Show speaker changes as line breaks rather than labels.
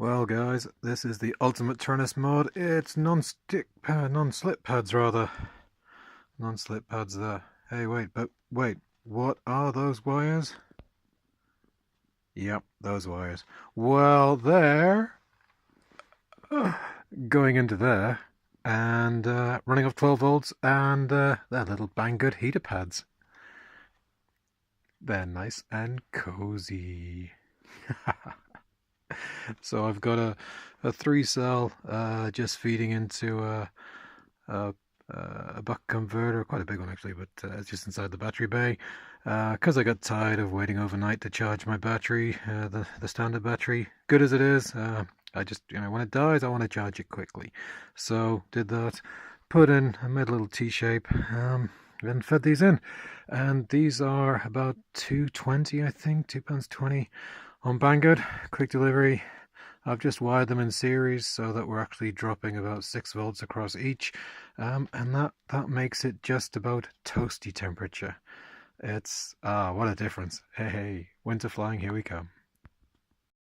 Well guys, this is the ultimate Taranis mod. It's non-slip pads rather. Non-slip pads there. Hey wait, what are those wires? Yep, those wires. Well, they're going into there and running off 12 volts and they're little Banggood heater pads. They're nice and cozy. So I've got a 3-cell just feeding into a, a buck converter, quite a big one actually, but it's just inside the battery bay. Because I got tired of waiting overnight to charge my battery, the standard battery, good as it is, I just, when it dies, I want to charge it quickly. So did that, I made a little T-shape, and fed these in. And these are about 220, I think, £2.20 on Banggood, quick delivery. I've just wired them in series so that we're actually dropping about 6 volts across each, and that makes it just about toasty temperature. It's what a difference. Hey, winter flying, here we come.